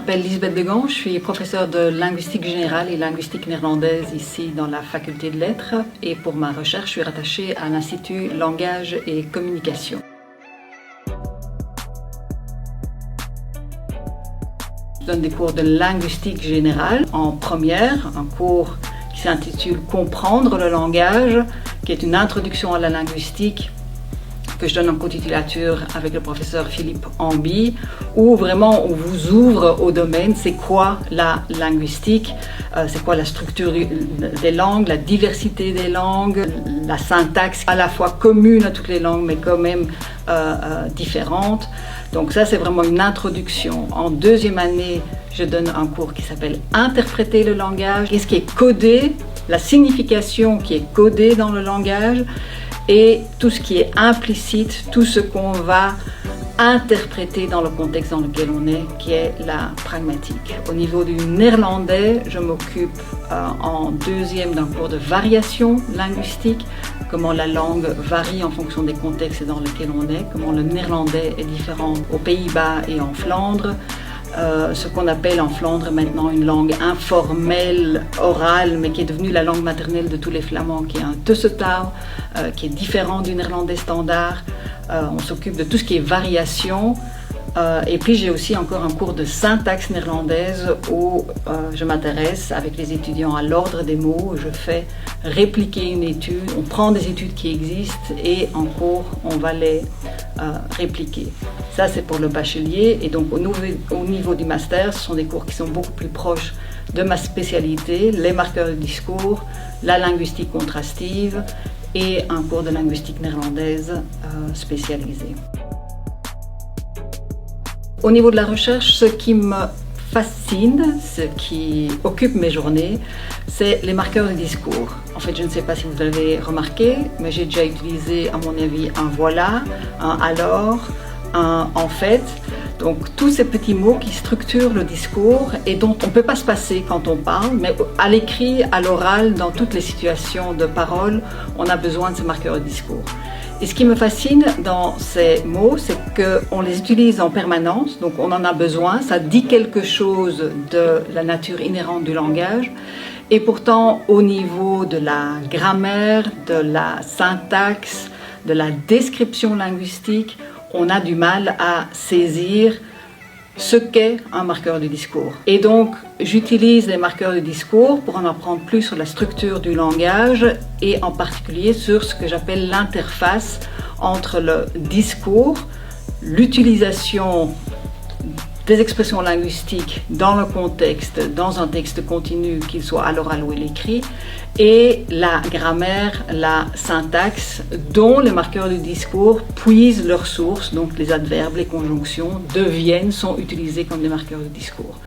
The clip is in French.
m'appelle Lisbeth Degan, je suis professeure de linguistique générale et linguistique néerlandaise ici dans la faculté de lettres et pour ma recherche, je suis rattachée à l'Institut Langage et Communication. Je donne des cours de linguistique générale en première, un cours qui s'intitule « Comprendre le langage », qui est une introduction à la linguistique que je donne en co-titulature avec le professeur Philippe Amby, où vraiment on vous ouvre au domaine, c'est quoi la linguistique, c'est quoi la structure des langues, la diversité des langues, la syntaxe à la fois commune à toutes les langues mais quand même différente. Donc ça c'est vraiment une introduction. En deuxième année, je donne un cours qui s'appelle « Interpréter le langage », qu'est-ce qui est codé, la signification qui est codée dans le langage, et tout ce qui est implicite, tout ce qu'on va interpréter dans le contexte dans lequel on est, qui est la pragmatique. Au niveau du néerlandais, je m'occupe en deuxième d'un cours de variation linguistique, comment la langue varie en fonction des contextes dans lesquels on est, comment le néerlandais est différent aux Pays-Bas et en Flandre. Ce qu'on appelle en Flandre maintenant une langue informelle, orale, mais qui est devenue la langue maternelle de tous les Flamands, qui est un tussentaal, qui est différent du néerlandais standard. On s'occupe de tout ce qui est variation. Et puis j'ai aussi encore un cours de syntaxe néerlandaise où je m'intéresse avec les étudiants à l'ordre des mots. Je fais répliquer une étude, on prend des études qui existent et en cours on va les répliquer. Ça c'est pour le bachelier et donc au niveau du master, ce sont des cours qui sont beaucoup plus proches de ma spécialité, les marqueurs de discours, la linguistique contrastive et un cours de linguistique néerlandaise spécialisé. Au niveau de la recherche, ce qui me fascine, ce qui occupe mes journées, c'est les marqueurs de discours. En fait, je ne sais pas si vous l'avez remarqué, mais j'ai déjà utilisé, à mon avis, un voilà, un alors, un en fait. Donc, tous ces petits mots qui structurent le discours et dont on ne peut pas se passer quand on parle, mais à l'écrit, à l'oral, dans toutes les situations de parole, on a besoin de ces marqueurs de discours. Et ce qui me fascine dans ces mots, c'est qu'on les utilise en permanence, donc on en a besoin, ça dit quelque chose de la nature inhérente du langage, et pourtant au niveau de la grammaire, de la syntaxe, de la description linguistique, on a du mal à saisir ce qu'est un marqueur de discours. Et donc, j'utilise les marqueurs de discours pour en apprendre plus sur la structure du langage et en particulier sur ce que j'appelle l'interface entre le discours, l'utilisation des expressions linguistiques dans le contexte, dans un texte continu, qu'il soit à l'oral ou à l'écrit, et la grammaire, la syntaxe, dont les marqueurs de discours puisent leurs sources, donc les adverbes, les conjonctions, sont utilisés comme des marqueurs de discours.